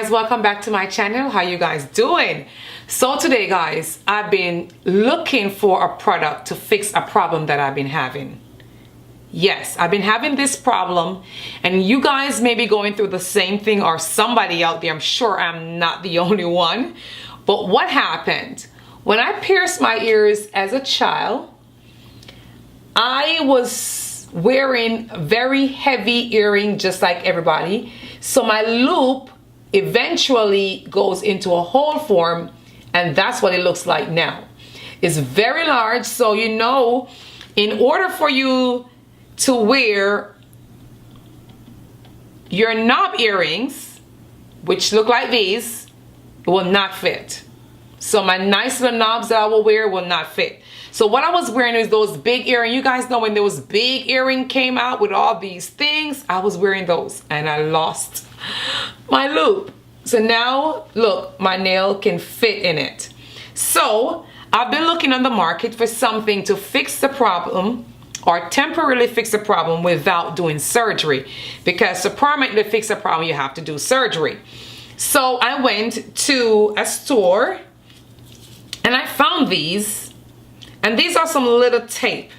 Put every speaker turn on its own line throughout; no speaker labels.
guys, welcome back to my channel. How you guys doing? So today guys, I've been looking for a product to fix a problem that I've been having. Yes, I've been having this problem, and you guys may be going through the same thing, or somebody out there. I'm sure I'm not the only one. But what happened? When I pierced my ears as a child, I was wearing very heavy earring just like everybody. So my loop eventually goes into a hole form, and that's what it looks like now. It's very large, so you know, in order for you to wear your knob earrings, which look like these, it will not fit. So my nice little knobs that I will wear will not fit. So what I was wearing is those big earrings. You guys know when those big earrings came out with all these things, I was wearing those and I lost my loop. So now look, my nail can fit in it. So I've been looking on the market for something to fix the problem, or temporarily fix the problem without doing surgery, because to permanently fix a problem you have to do surgery. So I went to a store and I found these, and these are some little tape,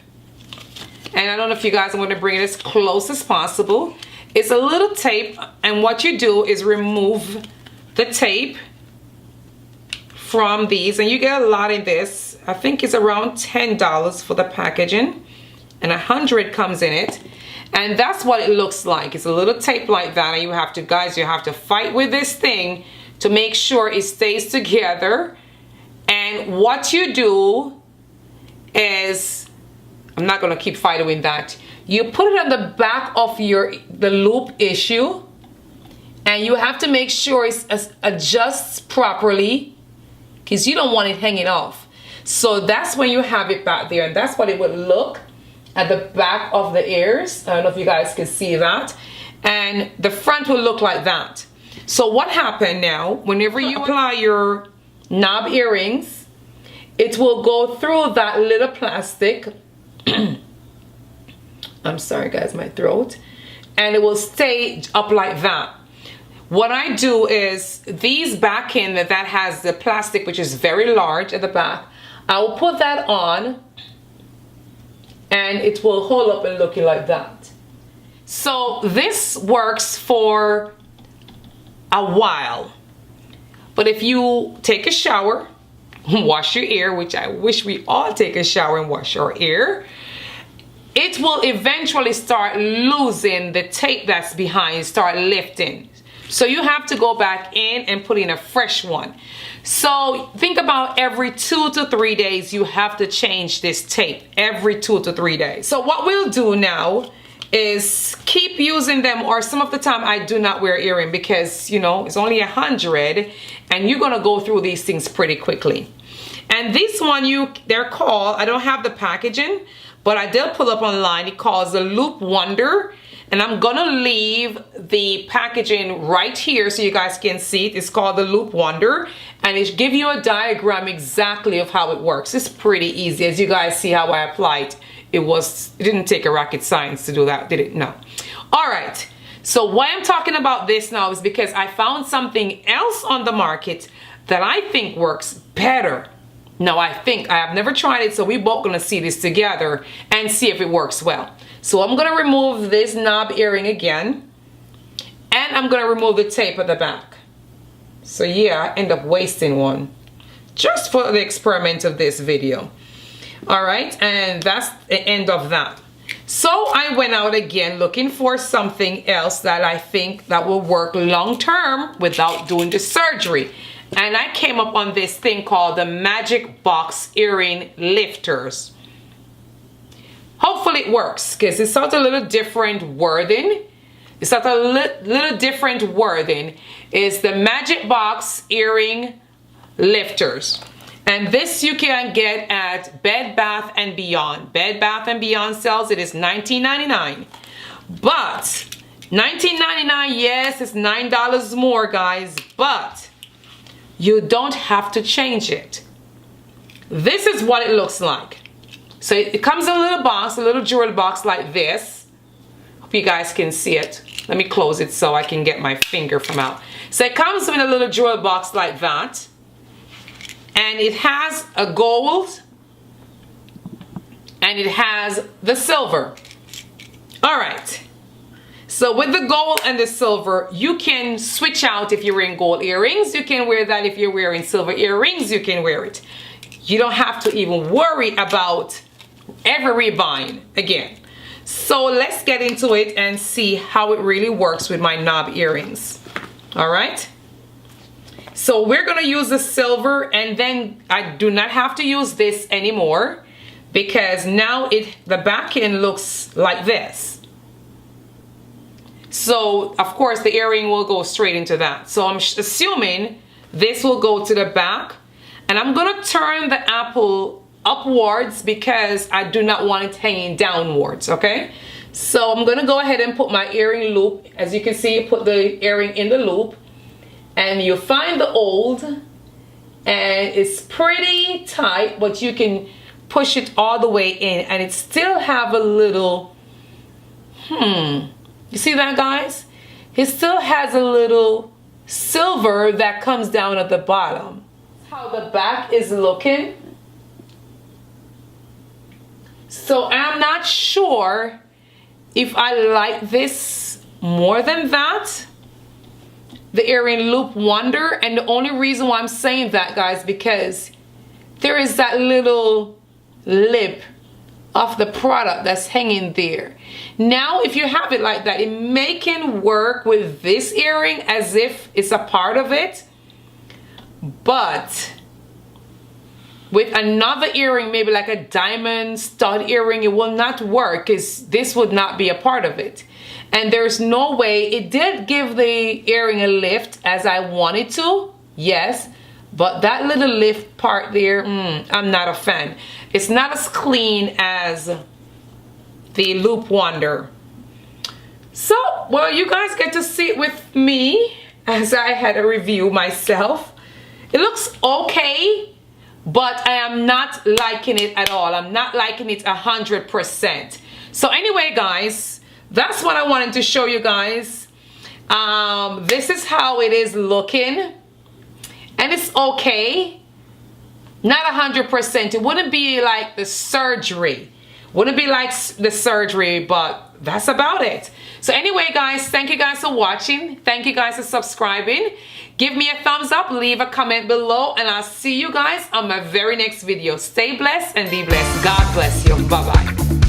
and I don't know if you guys, I'm going to bring it as close as possible. It's a little tape, and what you do is remove the tape from these, and you get a lot in this. I think it's around $10 for the packaging, and 100 comes in it, and that's what it looks like. It's a little tape like that, and you have to, guys, you have to fight with this thing to make sure it stays together. And what you do is, I'm not going to keep fighting with that. You put it on the back of the loop issue, and you have to make sure it adjusts properly, because you don't want it hanging off. So that's when you have it back there, and that's what it would look at the back of the ears. I don't know if you guys can see that, and the front will look like that. So what happened now, whenever you apply your knob earrings, it will go through that little plastic I'm sorry guys, my throat, and it will stay up like that. What I do is, these backing that has the plastic, which is very large at the back, I will put that on, and it will hold up and looking like that. So this works for a while, but if you take a shower, wash your ear, which I wish we all take a shower and wash our ear, it will eventually start losing the tape that's behind, start lifting. So you have to go back in and put in a fresh one. So think about every 2 to 3 days you have to change this tape, every 2 to 3 days. So what we'll do now is keep using them, or some of the time I do not wear earring, because you know it's only 100 and you're gonna go through these things pretty quickly. And this one, they're called, I don't have the packaging, but I did pull up online. It calls the Loop Wonder, and I'm gonna leave the packaging right here so you guys can see it. It's called the Loop Wonder, and it gives you a diagram exactly of how it works. It's pretty easy. As you guys see how I applied, it didn't take a rocket science to do that, did it? No. All right. So why I'm talking about this now is because I found something else on the market that I think works better. Now I have never tried it, so we're both gonna see this together and see if it works well. So I'm gonna remove this knob earring again, and I'm gonna remove the tape at the back. So yeah, I end up wasting one just for the experiment of this video. All right, and that's the end of that. So I went out again looking for something else that I think that will work long term without doing the surgery. And I came up on this thing called the Magic Box Earring Lifters. Hopefully it works, because it's got a little different wording. It's got a little different wording. It's the Magic Box Earring Lifters. And this you can get at Bed Bath & Beyond. Bed Bath & Beyond sells it. It's $19.99. But $19.99, yes, it's $9 more, guys, but you don't have to change it. This is what it looks like. So it comes in a little box, a little jewelry box like this. Hope you guys can see it. Let me close it so I can get my finger from out. So it comes in a little jewel box like that. And it has a gold and it has the silver. All right. So with the gold and the silver, you can switch out if you're wearing gold earrings. You can wear that if you're wearing silver earrings. You can wear it. You don't have to even worry about ever rebuying again. So let's get into it and see how it really works with my knob earrings. All right. So we're going to use the silver, and then I do not have to use this anymore because now the back end looks like this. So of course the earring will go straight into that. So I'm assuming this will go to the back, and I'm going to turn the apple upwards because I do not want it hanging downwards. Okay, so I'm going to go ahead and put my earring loop. As you can see, put the earring in the loop, and you find the old, and it's pretty tight, but you can push it all the way in and it still have a little, you see that, guys? It still has a little silver that comes down at the bottom. How the back is looking. So I'm not sure if I like this more than that, the earring loop wonder. And the only reason why I'm saying that, guys, because there is that little lip of the product that's hanging there. Now if you have it like that, it may can work with this earring as if it's a part of it, but with another earring, maybe like a diamond stud earring, it will not work because this would not be a part of it. And there's no way. It did give the earring a lift as I wanted to, yes, but that little lift part there, I'm not a fan. It's not as clean as the loop wonder. So, well, you guys get to see it with me as I had a review myself. It looks okay, but I am not liking it at all. I'm not liking it 100%. So anyway, guys, that's what I wanted to show you guys. This is how it is looking, and it's okay. Not 100%. It wouldn't be like the surgery. Wouldn't be like the surgery, but that's about it. So anyway, guys, thank you guys for watching. Thank you guys for subscribing. Give me a thumbs up, leave a comment below, and I'll see you guys on my very next video. Stay blessed and be blessed. God bless you. Bye-bye.